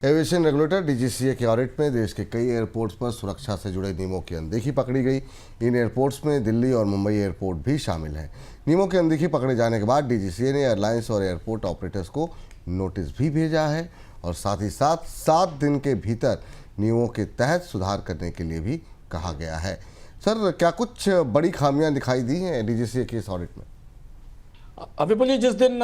Aviation regulator DGCA के audit में देश के कई एयरपोर्ट्स पर सुरक्षा से जुड़े नियमों की अनदेखी पकड़ी गई। इन एयरपोर्ट्स में दिल्ली और मुंबई एयरपोर्ट भी शामिल हैं। नियमों की अनदेखी पकड़े जाने के बाद डीजीसीए ने एयरलाइंस और एयरपोर्ट ऑपरेटर्स को नोटिस भी भेजा है और साथ ही साथ 7 दिन के भीतर नियमों के तहत सुधार करने के लिए भी कहा गया है। सर, क्या कुछ बड़ी खामियां दिखाई दी हैं डीजीसीए के इस ऑडिट में? विपुल जी, जिस दिन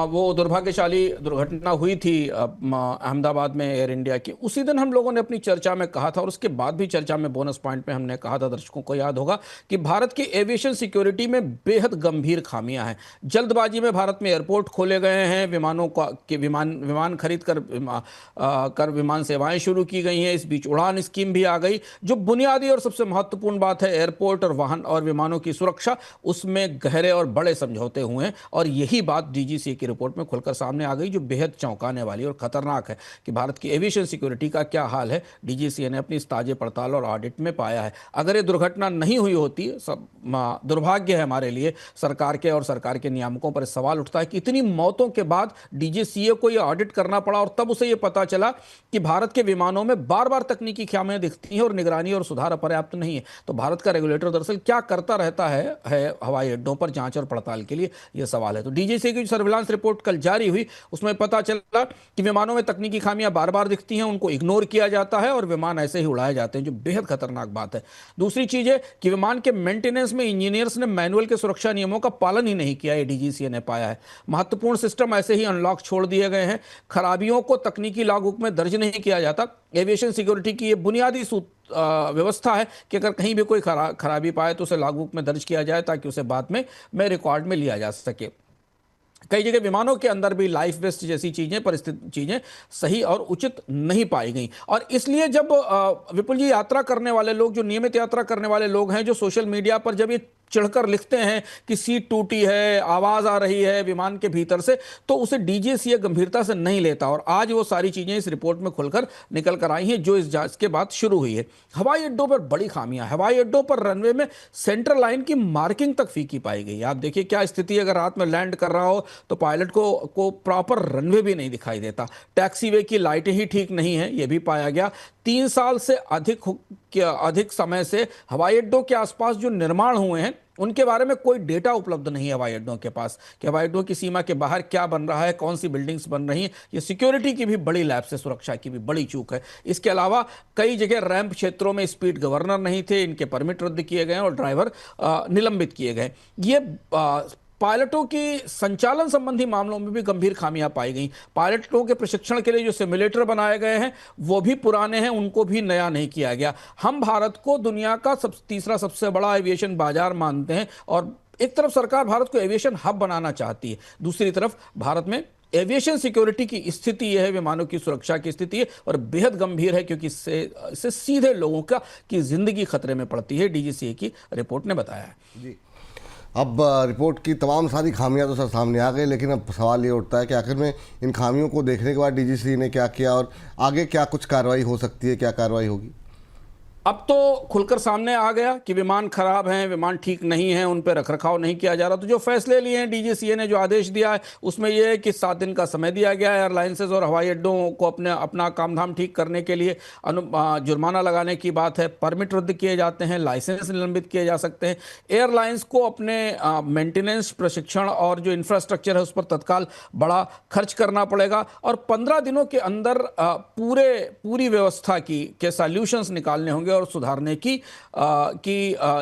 वो दुर्भाग्यशाली दुर्घटना हुई थी अहमदाबाद में एयर इंडिया की, उसी दिन हम लोगों ने अपनी चर्चा में कहा था और उसके बाद भी चर्चा में बोनस पॉइंट में हमने कहा था, दर्शकों को याद होगा, कि भारत की एविएशन सिक्योरिटी में बेहद गंभीर खामियां हैं। जल्दबाजी में भारत में एयरपोर्ट खोले गए हैं, विमानों का के विमान खरीद कर विमान सेवाएं शुरू की गई हैं। इस बीच उड़ान स्कीम भी आ गई। जो बुनियादी और सबसे महत्वपूर्ण बात है, एयरपोर्ट और वाहन और विमानों की सुरक्षा, उसमें गहरे और बड़े समझौते हुए हैं। और यही बात डीजीसीए की रिपोर्ट में खुलकर सामने आ गई, जो बेहद चौंकाने वाली और खतरनाक है कि भारत की एविएशन सिक्योरिटी का क्या हाल है, डीजीसीए ने अपनी इस ताजे पड़ताल और ऑडिट में पाया है। अगर ये दुर्घटना नहीं हुई होती, सब दुर्भाग्य है हमारे लिए, सरकार के और सरकार के नियामकों पर सवाल उठता है कि इतनी मौतों के बाद डीजीसीए को यह ऑडिट करना पड़ा और तब उसे यह पता चला कि भारत के विमानों में बार बार तकनीकी खामियां दिखती हैं और निगरानी और सुधार पर्याप्त नहीं है। तो भारत का रेगुलेटर दरअसल क्या करता रहता है हवाई अड्डों पर जांच और पड़ताल के लिए, यह सवाल है। तो डीजीसीए की सर्विलांस रिपोर्ट कल जारी हुई, उसमें पता चला कि विमानों में तकनीकी खामियां बार बार दिखती हैं, उनको इग्नोर किया जाता है और विमान ऐसे ही उड़ाए जाते हैं, जो बेहद खतरनाक बात है। दूसरी चीज है कि विमान के मेंटेनेंस में इंजीनियर्स ने मैनुअल के सुरक्षा नियमों का पालन ही नहीं किया, ये डीजीसीए ने पाया है। महत्वपूर्ण सिस्टम ऐसे ही अनलॉक छोड़ दिए गए हैं। खराबियों को तकनीकी लॉगबुक में दर्ज नहीं किया जाता। एविएशन सिक्योरिटी की ये बुनियादी व्यवस्था है कि अगर कहीं भी कोई खराबी पाए तो उसे लॉगबुक में दर्ज किया जाए, ताकि उसे बाद में रिकॉर्ड में लिया जा सके। कई जगह विमानों के अंदर भी लाइफ वेस्ट जैसी चीजें सही और उचित नहीं पाई गई। और इसलिए जब विपुल जी, यात्रा करने वाले लोग, जो नियमित यात्रा करने वाले लोग हैं, जो सोशल मीडिया पर जब ये चिढ़कर लिखते हैं कि सीट टूटी है, आवाज आ रही है विमान के भीतर से, तो उसे डीजीसीए गंभीरता से नहीं लेता। और आज वो सारी चीजें इस रिपोर्ट में खुलकर निकल कर आई हैं, जो इस जांच के बाद शुरू हुई है। हवाई अड्डों पर बड़ी खामियां, हवाई अड्डों पर रनवे में सेंट्रल लाइन की मार्किंग तक फीकी पाई गई। आप देखिए क्या स्थिति, अगर रात में लैंड कर रहा हो तो पायलट को प्रॉपर रनवे भी नहीं दिखाई देता। टैक्सीवे की लाइटें ही ठीक नहीं है, यह भी पाया गया। 3 साल से अधिक समय से हवाई अड्डों के आसपास जो निर्माण हुए हैं, उनके बारे में कोई डेटा उपलब्ध नहीं है हवाई अड्डों के पास कि हवाई अड्डों की सीमा के बाहर क्या बन रहा है, कौन सी बिल्डिंग्स बन रही हैं। ये सिक्योरिटी की भी बड़ी लैप्स है, सुरक्षा की भी बड़ी चूक है। इसके अलावा कई जगह रैंप क्षेत्रों में स्पीड गवर्नर नहीं थे, इनके परमिट रद्द किए गए और ड्राइवर निलंबित किए गए। ये पायलटों की संचालन संबंधी मामलों में भी गंभीर खामियां पाई गई। पायलटों के प्रशिक्षण के लिए जो सिमुलेटर बनाए गए हैं, वो भी पुराने हैं, उनको भी नया नहीं किया गया। हम भारत को दुनिया का तीसरा सबसे बड़ा एविएशन बाजार मानते हैं और एक तरफ सरकार भारत को एविएशन हब बनाना चाहती है, दूसरी तरफ भारत में एविएशन सिक्योरिटी की स्थिति यह है, विमानों की सुरक्षा की स्थिति है और बेहद गंभीर है, क्योंकि इससे सीधे लोगों की जिंदगी खतरे में पड़ती है, डीजीसीए की रिपोर्ट ने बताया है। जी, अब रिपोर्ट की तमाम सारी खामियां तो सर सामने आ गई, लेकिन अब सवाल ये उठता है कि आखिर में इन खामियों को देखने के बाद डीजीसीए ने क्या किया और आगे क्या कुछ कार्रवाई हो सकती है, क्या कार्रवाई होगी? अब तो खुलकर सामने आ गया कि विमान खराब हैं, विमान ठीक नहीं है, उन पर रखरखाव नहीं किया जा रहा। तो जो फैसले लिए हैं डीजीसीए ने, जो आदेश दिया है, उसमें यह है कि 7 दिन का समय दिया गया है एयरलाइंसेज और हवाई अड्डों को अपना कामधाम ठीक करने के लिए। जुर्माना लगाने की बात है, परमिट रद्द किए जाते हैं, लाइसेंस निलंबित किए जा सकते हैं। एयरलाइंस को अपने मेंटेनेंस, प्रशिक्षण और जो इंफ्रास्ट्रक्चर है उस पर तत्काल बड़ा खर्च करना पड़ेगा और 15 दिनों के अंदर पूरी व्यवस्था के सॉल्यूशंस निकालने होंगे और सुधारने की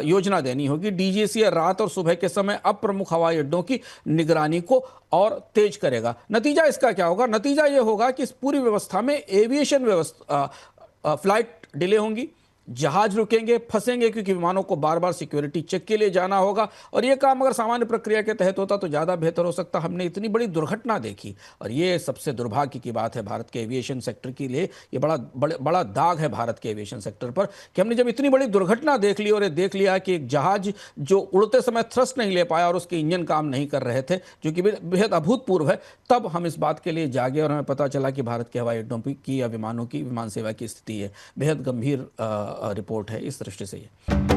योजना देनी होगी। डीजीसीए रात और सुबह के समय अब प्रमुख हवाई अड्डों की निगरानी को और तेज करेगा। नतीजा इसका क्या होगा? नतीजा यह होगा कि इस पूरी व्यवस्था में एविएशन व्यवस्था, फ्लाइट डिले होंगी, जहाज रुकेंगे, फंसेंगे, क्योंकि विमानों को बार बार सिक्योरिटी चेक के लिए जाना होगा। और यह काम अगर सामान्य प्रक्रिया के तहत होता तो ज़्यादा बेहतर हो सकता। हमने इतनी बड़ी दुर्घटना देखी और ये सबसे दुर्भाग्य की बात है भारत के एविएशन सेक्टर के लिए। ये बड़ा दाग है भारत के एविएशन सेक्टर पर कि हमने जब इतनी बड़ी दुर्घटना देख ली और ये देख लिया कि एक जहाज जो उड़ते समय थ्रस्ट नहीं ले पाया और उसके इंजन काम नहीं कर रहे थे, जो कि बेहद अभूतपूर्व है, तब हम इस बात के लिए जागे और हमें पता चला कि भारत के हवाई अड्डों की या विमानों की विमान सेवा की स्थिति है। बेहद गंभीर रिपोर्ट है इस दृष्टि से ये।